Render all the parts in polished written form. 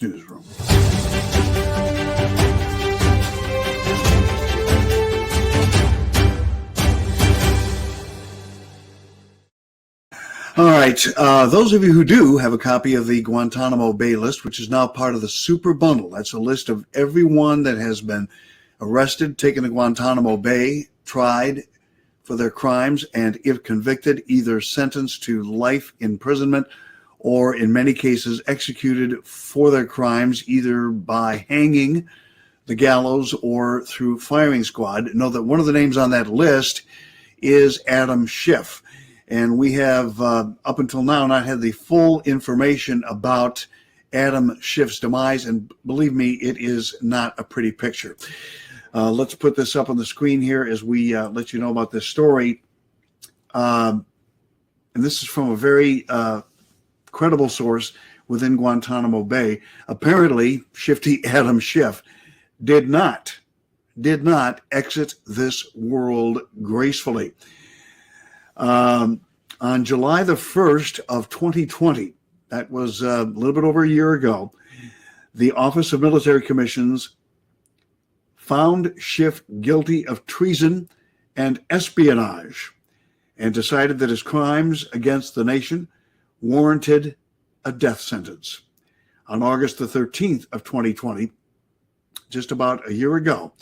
Newsroom. All right, those of you who do have a copy of the Guantanamo Bay list, which is now part of the Super Bundle, that's a list of everyone that has been arrested, taken to Guantanamo Bay, tried for their crimes, and if convicted, either sentenced to life imprisonment or in many cases executed for their crimes, either by hanging, the gallows, or through firing squad. Know that one of the names on that list is Adam Schiff. And we have, up until now, not had the full information about Adam Schiff's demise. And believe me, it is not a pretty picture. Let's put this up on the screen here as we let you know about this story. And this is from a very credible source within Guantanamo Bay. Apparently, Shifty Adam Schiff did not exit this world gracefully. On July the 1st of 2020, that was a little bit over a year ago, the Office of Military Commissions found Schiff guilty of treason and espionage and decided that his crimes against the nation warranted a death sentence. On August the 13th of 2020, just about a year ago,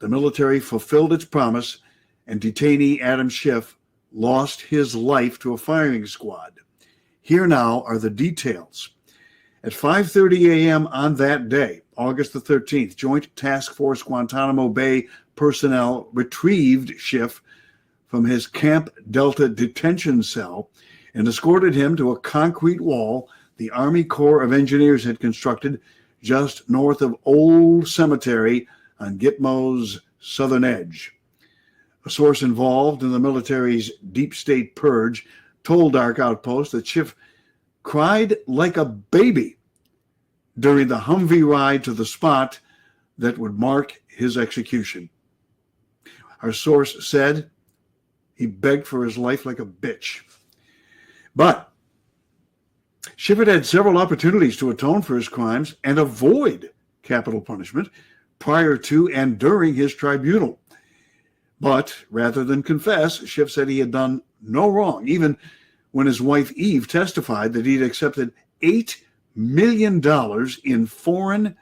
the military fulfilled its promise and detainee Adam Schiff lost his life to a firing squad. Here now are the details. At 5:30 a.m. on that day, August the 13th, Joint Task Force Guantanamo Bay personnel retrieved Schiff from his Camp Delta detention cell and escorted him to a concrete wall the Army Corps of Engineers had constructed just north of Old Cemetery on Gitmo's southern edge. A source involved in the military's deep state purge told Dark Outpost that Schiff cried like a baby during the Humvee ride to the spot that would mark his execution. Our source said he begged for his life like a bitch. But Schiff had had several opportunities to atone for his crimes and avoid capital punishment prior to and during his tribunal. But rather than confess, Schiff said he had done no wrong, even when his wife Eve testified that he'd accepted $8 million in foreign,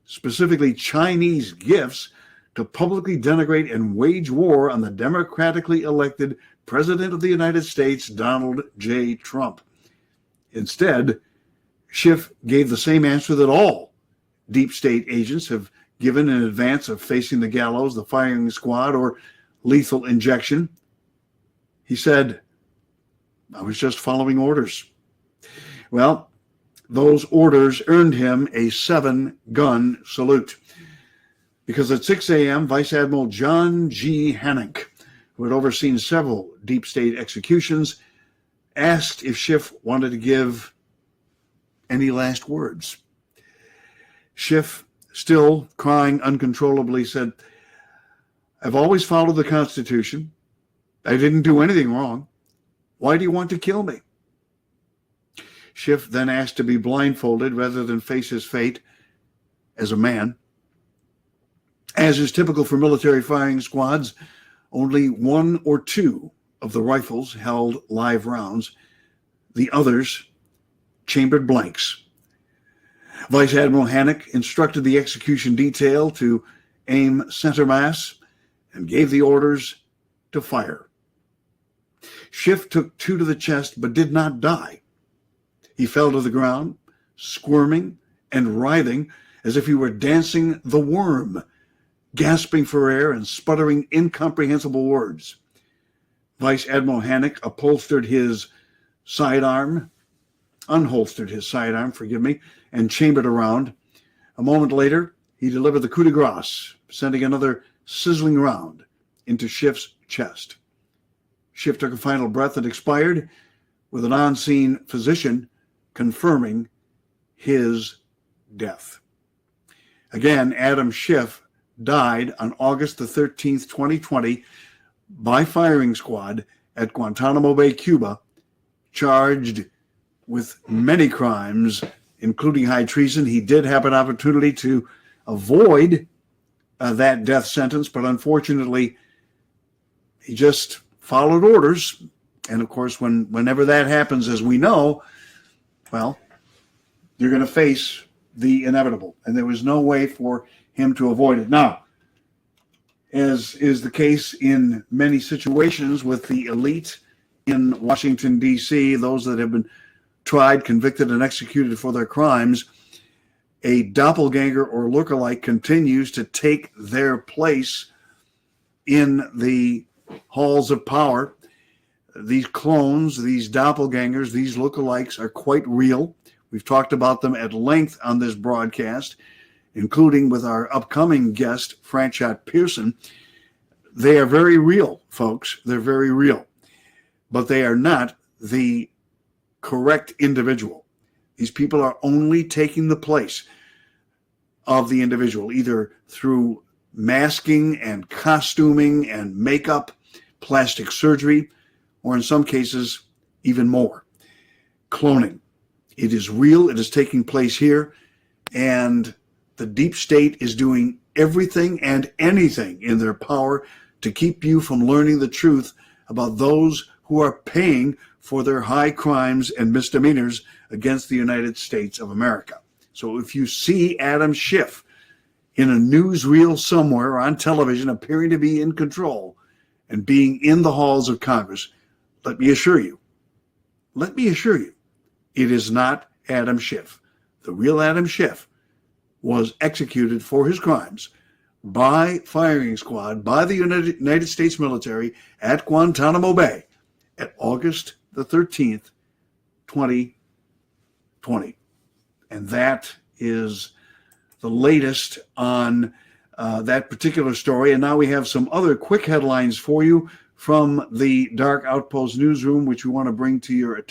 specifically Chinese gifts to publicly denigrate and wage war on the democratically elected President of the United States, Donald J. Trump. Instead, Schiff gave the same answer that all deep state agents have given in advance of facing the gallows, the firing squad, or lethal injection. He said, "I was just following orders." Well, those orders earned him a 7-gun salute. Because at 6 a.m., Vice Admiral John G. Hannock, who had overseen several deep state executions, asked if Schiff wanted to give any last words. Schiff, still crying uncontrollably, said, "I've always followed the Constitution. I didn't do anything wrong. Why do you want to kill me?" Schiff then asked to be blindfolded rather than face his fate as a man. As is typical for military firing squads, only 1 or 2 of the rifles held live rounds. The others chambered blanks. Vice Admiral Hannock instructed the execution detail to aim center mass and gave the orders to fire. Schiff took 2 to the chest but did not die. He fell to the ground, squirming and writhing as if he were dancing the worm, gasping for air and sputtering incomprehensible words. Vice Admiral Hannock unholstered his sidearm, and chambered a round. A moment later, he delivered the coup de grace, sending another sizzling round into Schiff's chest. Schiff took a final breath and expired, with an on-scene physician confirming his death. Again, Adam Schiff died on August the 13th, 2020, by firing squad at Guantanamo Bay, Cuba, charged with many crimes including high treason. He did have an opportunity to avoid that death sentence, but unfortunately, he just followed orders. And of course, whenever that happens, as we know, well, you're going to face the inevitable. And there was no way for him to avoid it. Now, as is the case in many situations with the elite in Washington, D.C., those that have been tried, convicted, and executed for their crimes, a doppelganger or lookalike continues to take their place in the halls of power. These clones, these doppelgangers, these lookalikes are quite real. We've talked about them at length on this broadcast, including with our upcoming guest, Franchot Pearson. They are very real, folks. They're very real. But they are not the correct individual. These people are only taking the place of the individual, either through masking and costuming and makeup, plastic surgery, or in some cases, even more, cloning. It is real. It is taking place here. And the deep state is doing everything and anything in their power to keep you from learning the truth about those who are paying for their high crimes and misdemeanors against the United States of America. So if you see Adam Schiff in a newsreel somewhere on television appearing to be in control and being in the halls of Congress, let me assure you, it is not Adam Schiff. The real Adam Schiff was executed for his crimes by firing squad, by the United States military at Guantanamo Bay at August the 13th, 2020. And that is the latest on that particular story. And now we have some other quick headlines for you from the Dark Outpost newsroom, which we want to bring to your attention.